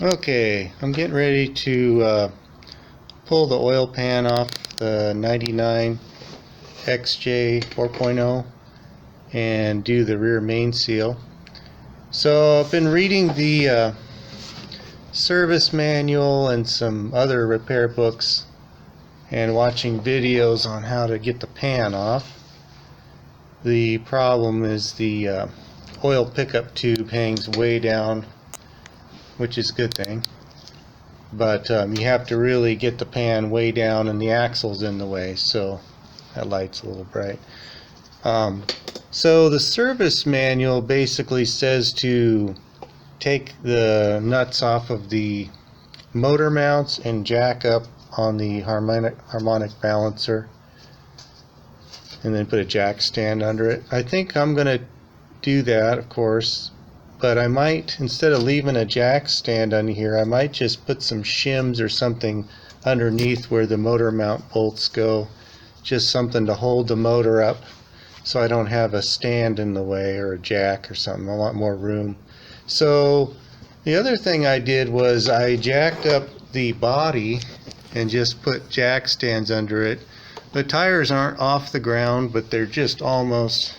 Okay, I'm getting ready to pull the oil pan off the 99 XJ 4.0 and do the rear main seal. So I've been reading the service manual and some other repair books and watching videos on how to get the pan off. The problem is the oil pickup tube hangs way down, which is a good thing, but you have to really get the pan way down and the axle's in the way, so that light's a little bright. So the service manual basically says to take the nuts off of the motor mounts and jack up on the harmonic balancer and then put a jack stand under it. I think I'm going to do that, of course, but I might, instead of leaving a jack stand under here, I might just put some shims or something underneath where the motor mount bolts go, just something to hold the motor up so I don't have a stand in the way or a jack or something. I want more room. So the other thing I did was I jacked up the body and just put jack stands under it. The tires aren't off the ground, but they're just almost,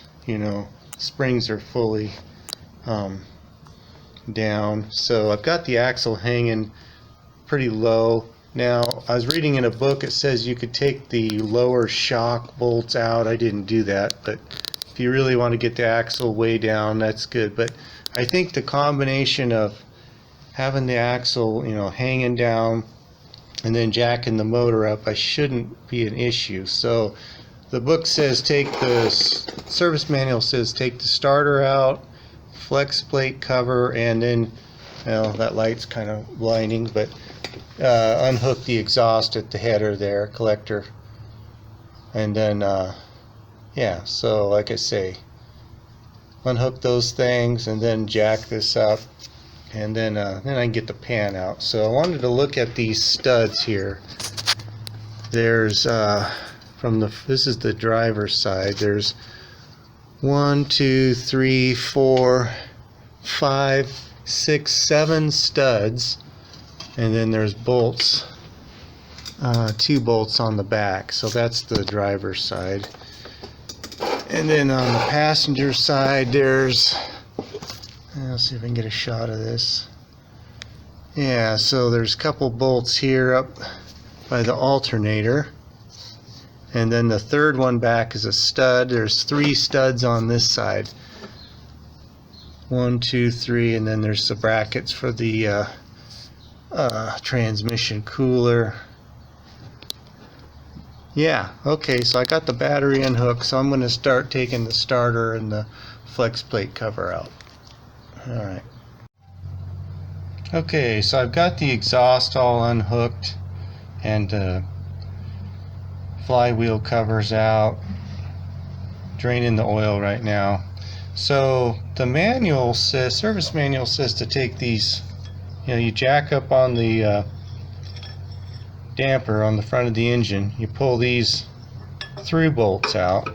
springs are fully down. So I've got the axle hanging pretty low. Now, I was reading in a book, it says you could take the lower shock bolts out. I didn't do that, but if you really want to get the axle way down, that's good. But I think the combination of having the axle, hanging down and then jacking the motor up, I shouldn't be an issue. So the book says service manual says take the starter out, flex plate cover, and then, that light's kind of blinding, but unhook the exhaust at the header there, collector, and then so like I say, unhook those things and then jack this up, and then I can get the pan out. So I wanted to look at these studs here. There's this is the driver's side. There's 1, 2, 3, 4, 5, 6, 7 studs, and then there's bolts, 2 bolts on the back. So that's the driver's side. And then on the passenger side, there's, let's see if I can get a shot of this. Yeah, so there's a couple bolts here up by the alternator, and then the third one back is a stud. There's 3 studs on this side, 1, 2, 3, and then there's the brackets for the transmission cooler. Yeah, okay, so I got the battery unhooked, so I'm going to start taking the starter and the flex plate cover out. Alright. Okay, so I've got the exhaust all unhooked and flywheel covers out, draining the oil right now. So the manual says, service manual says to take these, you jack up on the damper on the front of the engine, you pull these through bolts out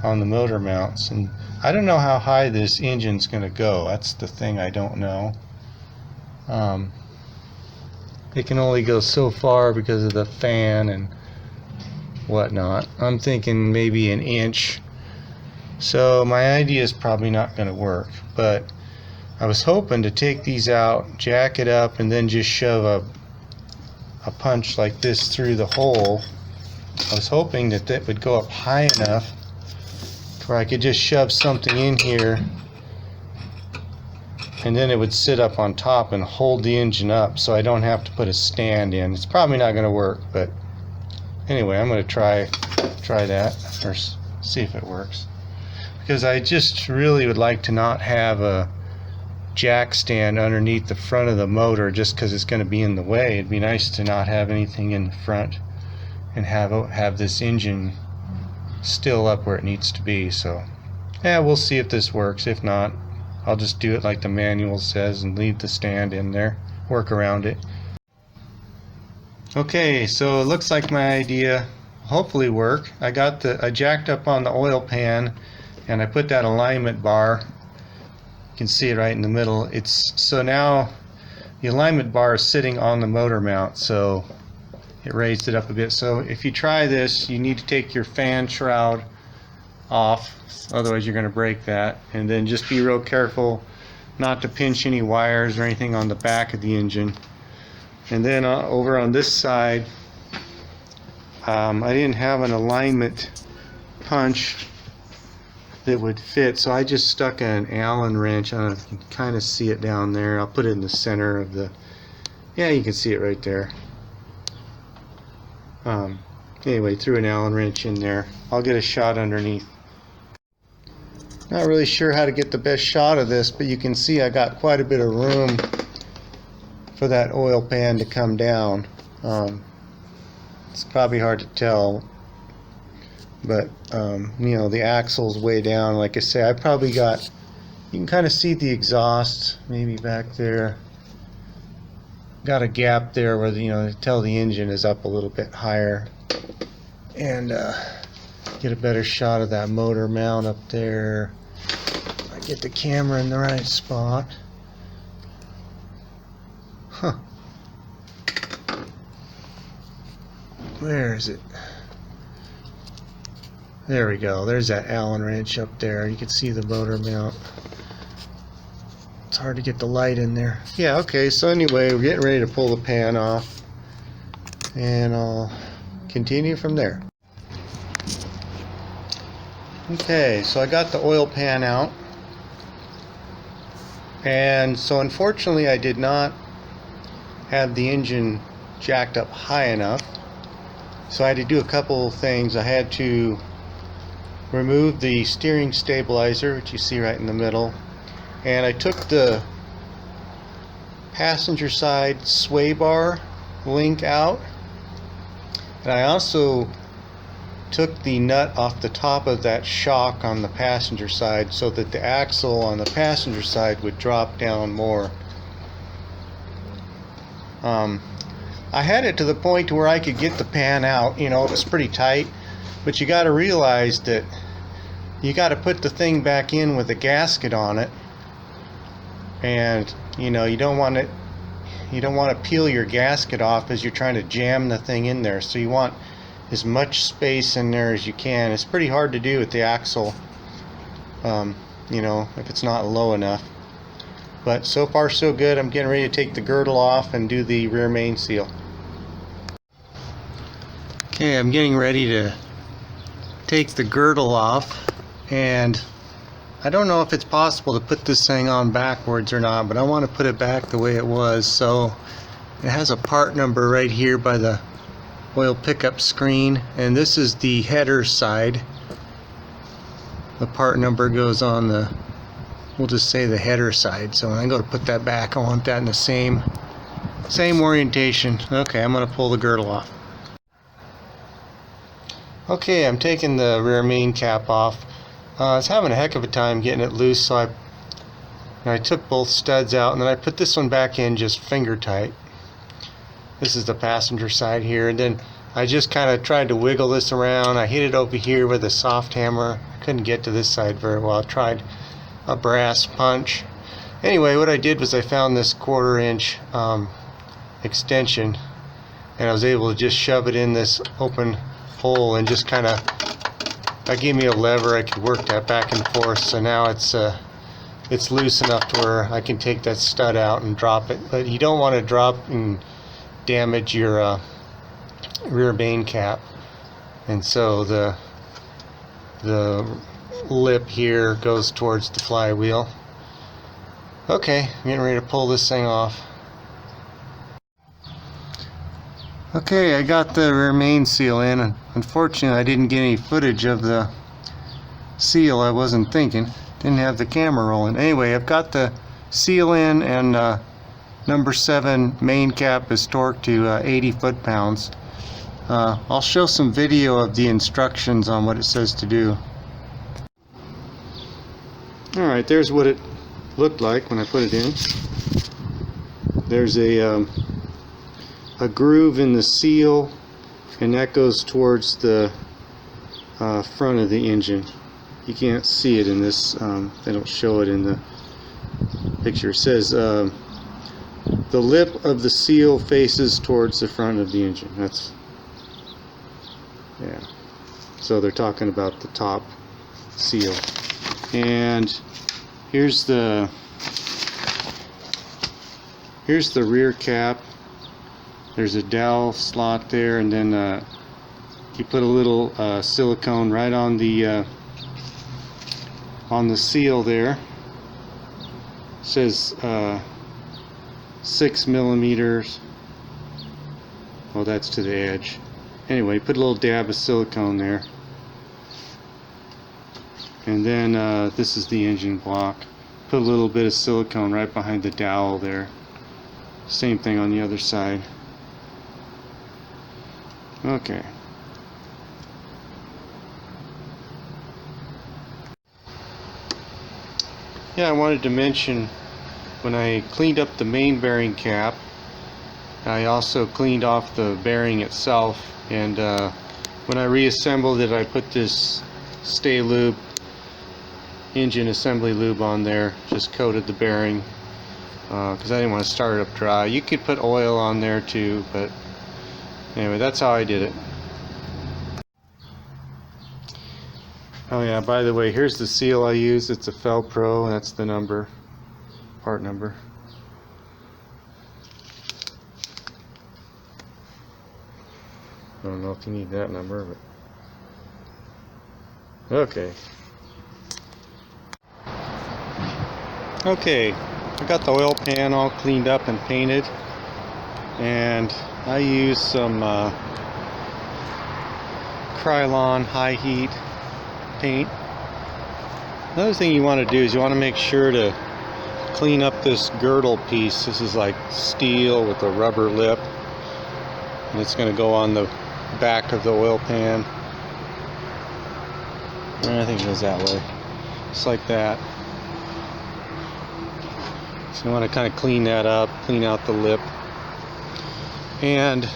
on the motor mounts, and I don't know how high this engine's going to go. That's the thing I don't know. It can only go so far because of the fan and whatnot. I'm thinking maybe an inch. So my idea is probably not going to work, but I was hoping to take these out, jack it up, and then just shove a punch like this through the hole. I was hoping that that would go up high enough where I could just shove something in here and then it would sit up on top and hold the engine up so I don't have to put a stand in. It's probably not going to work, but anyway, I'm going to try that or see if it works, because I just really would like to not have a jack stand underneath the front of the motor just because it's going to be in the way. It'd be nice to not have anything in the front and have this engine still up where it needs to be. So yeah, we'll see if this works. If not, I'll just do it like the manual says and leave the stand in there, work around it. Okay, so it looks like my idea hopefully work. I jacked up on the oil pan and I put that alignment bar. You can see it right in the middle. So now the alignment bar is sitting on the motor mount, so it raised it up a bit. So if you try this, you need to take your fan shroud off, otherwise you're going to break that. And then just be real careful not to pinch any wires or anything on the back of the engine. And then over on this side, I didn't have an alignment punch that would fit, so I just stuck an Allen wrench. I don't know if you can kind of see it down there. I'll put it in the center of the, yeah, you can see it right there. Anyway, threw an Allen wrench in there. I'll get a shot underneath. Not really sure how to get the best shot of this, but you can see I got quite a bit of room for that oil pan to come down. It's probably hard to tell, but you know, the axle's way down. Like I say, I probably got, you can kind of see the exhaust maybe back there. Got a gap there where, you know, to tell the engine is up a little bit higher, and get a better shot of that motor mount up there. I get the camera in the right spot. Huh. Where is it? There we go. There's that Allen wrench up there. You can see the motor mount. It's hard to get the light in there. Yeah, okay, so anyway, we're getting ready to pull the pan off, and I'll continue from there. Okay, so I got the oil pan out, and so unfortunately I did not have the engine jacked up high enough, so I had to do a couple of things. I had to remove the steering stabilizer, which you see right in the middle, and I took the passenger side sway bar link out, and I also took the nut off the top of that shock on the passenger side so that the axle on the passenger side would drop down more. I had it to the point where I could get the pan out. You know, it was pretty tight, but you got to realize that you got to put the thing back in with a gasket on it, and you know, you don't want to peel your gasket off as you're trying to jam the thing in there. So you want as much space in there as you can. It's pretty hard to do with the axle, you know, if it's not low enough. But so far so good. I'm getting ready to take the girdle off and do the rear main seal. Okay, I'm getting ready to take the girdle off, and I don't know if it's possible to put this thing on backwards or not, but I want to put it back the way it was. So it has a part number right here by the oil pickup screen, and this is the header side. The part number goes on the, we'll just say the header side. So when I go to put that back, I want that in the same orientation. Okay, I'm going to pull the girdle off. Okay, I'm taking the rear main cap off. I was having a heck of a time getting it loose, so I took both studs out, and then I put this one back in just finger tight. This is the passenger side here, and then I just kind of tried to wiggle this around. I hit it over here with a soft hammer. I couldn't get to this side very well. I tried a brass punch. Anyway, what I did was I found this 1/4 inch extension, and I was able to just shove it in this open hole and just kind of, that gave me a lever. I could work that back and forth, so now it's loose enough to where I can take that stud out and drop it. But you don't want to drop and damage your rear main cap, and so the lip here goes towards the flywheel. Okay, I'm getting ready to pull this thing off. Okay, I got the rear main seal in, and unfortunately I didn't get any footage of the seal. I wasn't thinking, didn't have the camera rolling. Anyway, I've got the seal in, and number 7 main cap is torqued to 80 foot-pounds. I'll show some video of the instructions on what it says to do. Alright, there's what it looked like when I put it in. There's a groove in the seal, and that goes towards the front of the engine. You can't see it in this, they don't show it in the picture. It says the the lip of the seal faces towards the front of the engine. That's, yeah. So they're talking about the top seal. And here's the rear cap. There's a dowel slot there, and then you put a little silicone right on the seal there. It says 6 millimeters. Well, that's to the edge. Anyway, put a little dab of silicone there. And then this is the engine block. Put a little bit of silicone right behind the dowel there. Same thing on the other side. Okay. Yeah, I wanted to mention, when I cleaned up the main bearing cap, I also cleaned off the bearing itself, and when I reassembled it, I put this Stay Lube engine assembly lube on there, just coated the bearing because I didn't want to start it up dry. You could put oil on there too, but anyway, that's how I did it. Oh yeah, by the way, here's the seal I use. It's a FEL-PRO. That's the number, part number. I don't know if you need that number, but okay. Okay, I got the oil pan all cleaned up and painted, and I use some Krylon high heat paint. Another thing you want to do is you want to make sure to clean up this girdle piece. This is like steel with a rubber lip, and it's going to go on the back of the oil pan. And I think it goes that way, just like that. So you want to kind of clean that up, clean out the lip. And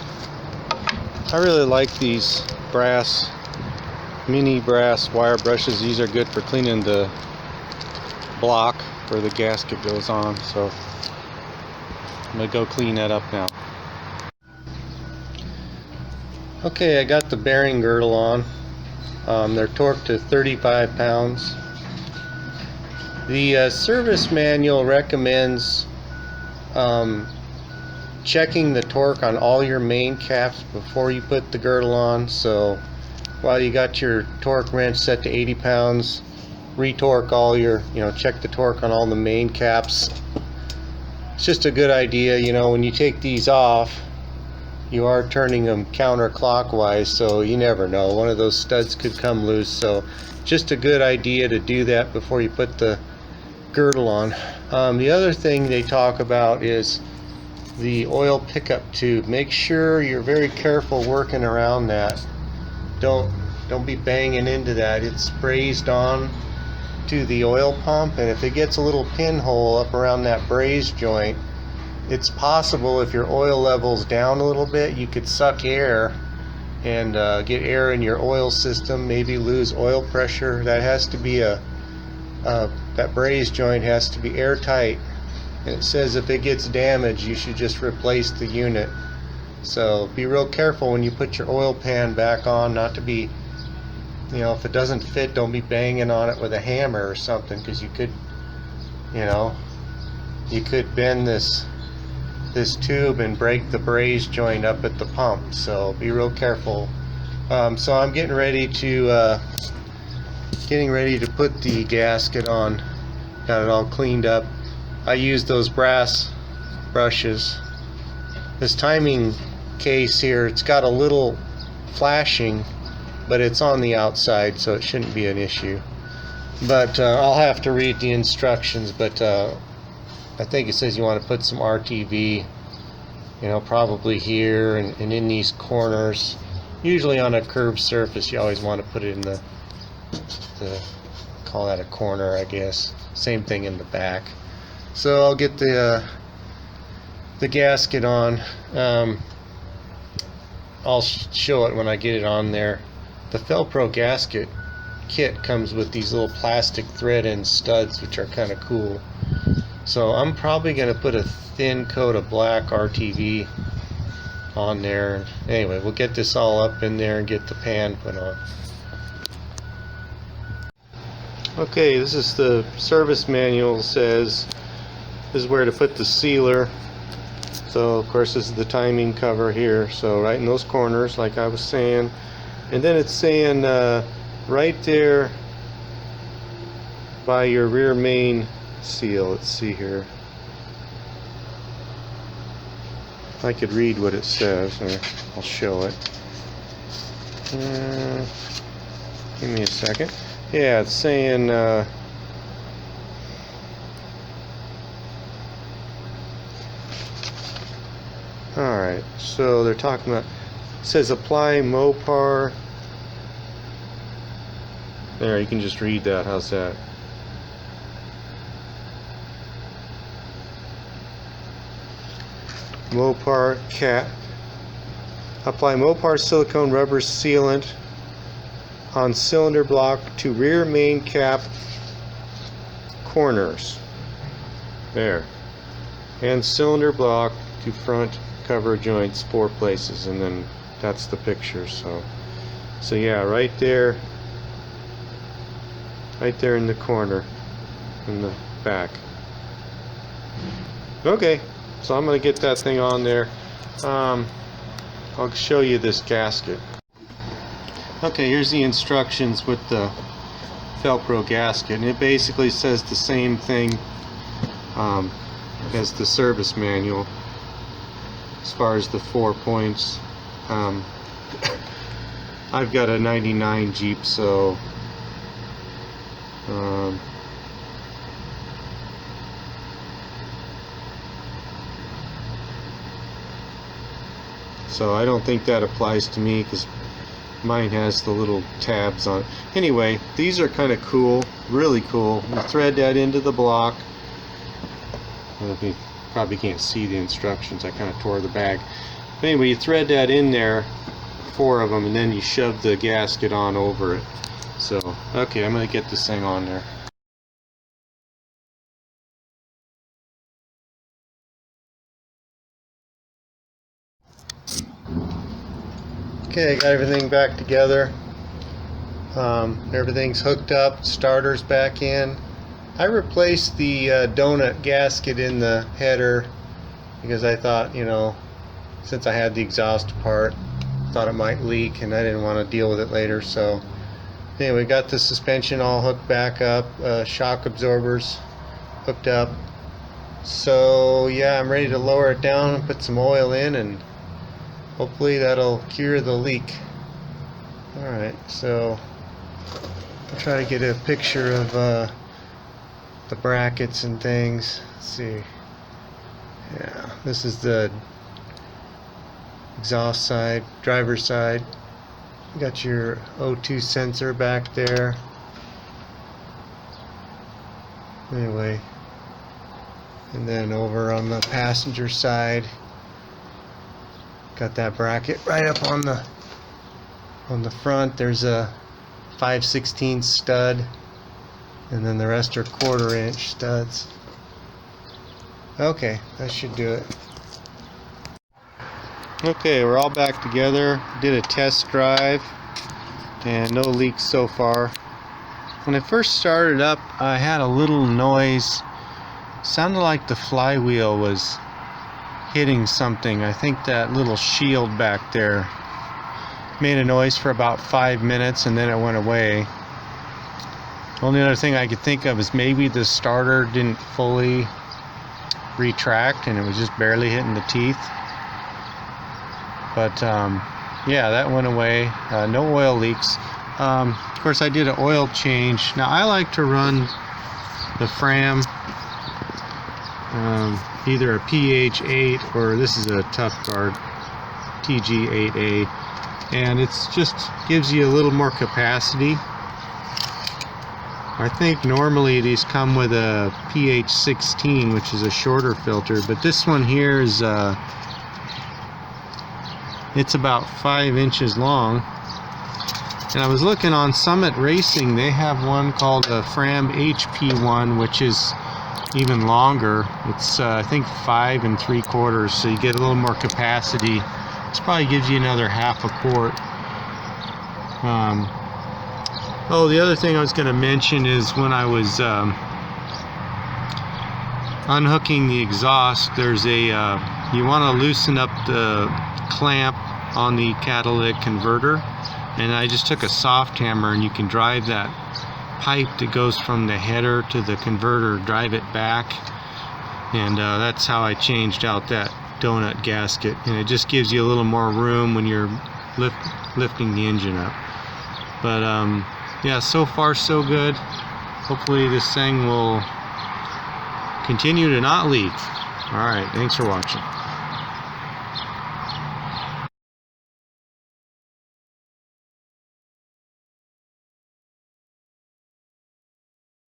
I really like these mini brass wire brushes. These are good for cleaning the block where the gasket goes on. So I'm going to go clean that up now. Okay, I got the bearing girdle on. They're torqued to 35 pounds. The service manual recommends checking the torque on all your main caps before you put the girdle on. So while you got your torque wrench set to 80 pounds, retorque all your, check the torque on all the main caps. It's just a good idea, when you take these off, you are turning them counterclockwise, so you never know. One of those studs could come loose, so just a good idea to do that before you put the girdle on. The other thing they talk about is the oil pickup tube. Make sure you're very careful working around that. Don't be banging into that. It's brazed on to the oil pump, and if it gets a little pinhole up around that braze joint, it's possible if your oil level's down a little bit, you could suck air and get air in your oil system, maybe lose oil pressure. That has to be that braze joint has to be airtight, and it says if it gets damaged, you should just replace the unit. So be real careful when you put your oil pan back on, not to be, if it doesn't fit, don't be banging on it with a hammer or something, because you could, you could bend this tube and break the braze joint up at the pump. So be real careful. So I'm getting ready to put the gasket on. Got it all cleaned up. I used those brass brushes. This timing case here, it's got a little flashing, but it's on the outside, so it shouldn't be an issue. But I'll have to read the instructions, but I think it says you want to put some RTV, probably here and in these corners. Usually on a curved surface, you always want to put it in the call that a corner, I guess. Same thing in the back. So I'll get the gasket on. I'll show it when I get it on there. The FEL-PRO gasket kit comes with these little plastic thread end studs, which are kind of cool. So I'm probably going to put a thin coat of black RTV on there. Anyway, we'll get this all up in there and get the pan put on. Okay, this is the service manual. Says this is where to put the sealer. So of course this is the timing cover here, so right in those corners like I was saying, and then it's saying right there by your rear main seal. Let's see here if I could read what it says, or I'll show it. Give me a second. Yeah, it's saying alright, so they're talking about, it says apply Mopar. There, you can just read that. How's that? Mopar cap. Apply Mopar silicone rubber sealant on cylinder block to rear main cap corners. There. And cylinder block to front cover joints 4 places, and then that's the picture. So yeah, right there in the corner in the back. Okay, so I'm gonna get that thing on there. I'll show you this gasket. Okay, here's the instructions with the FEL-PRO gasket, and it basically says the same thing as the service manual as far as the 4 points. I've got a 99 Jeep, so I don't think that applies to me because mine has the little tabs on it. Anyway, these are kind of cool, really cool. You thread that into the block. You probably can't see the instructions, I kind of tore the bag. But anyway, you thread that in there, 4 of them, and then you shove the gasket on over it. So, okay, I'm going to get this thing on there. Okay, I got everything back together. Everything's hooked up, starter's back in. I replaced the donut gasket in the header because I thought, you know, since I had the exhaust part, thought it might leak and I didn't want to deal with it later. So anyway, got the suspension all hooked back up, shock absorbers hooked up. So yeah, I'm ready to lower it down and put some oil in, and hopefully that'll cure the leak. Alright, so I'll try to get a picture of the brackets and things. Let's see. Yeah, this is the exhaust side, driver's side. You got your O2 sensor back there. Anyway, and then over on the passenger side, got that bracket right up on the front. There's a 5/16 stud, and then the rest are 1/4 inch studs. Okay, that should do it. Okay, we're all back together. Did a test drive and no leaks so far. When I first started up, I had a little noise. Sounded like the flywheel was hitting something. I think that little shield back there made a noise for about 5 minutes and then it went away. Only other thing I could think of is maybe the starter didn't fully retract and it was just barely hitting the teeth. But yeah, that went away. No oil leaks. Of course, I did an oil change. Now I like to run the Fram, either a PH8 or this is a Tough Guard TG8A, and it's just gives you a little more capacity. I think normally these come with a PH16, which is a shorter filter, but this one here is it's about 5 inches long. And I was looking on Summit Racing, they have one called a Fram HP1, which is even longer. It's I think 5 3/4, so you get a little more capacity. This probably gives you another half a quart. Oh, the other thing I was going to mention is when I was unhooking the exhaust, there's a you want to loosen up the clamp on the catalytic converter, and I just took a soft hammer, and you can drive that pipe that goes from the header to the converter, drive it back, and that's how I changed out that donut gasket, and it just gives you a little more room when you're lifting the engine up. But yeah, so far so good. Hopefully this thing will continue to not leak. Alright, thanks for watching.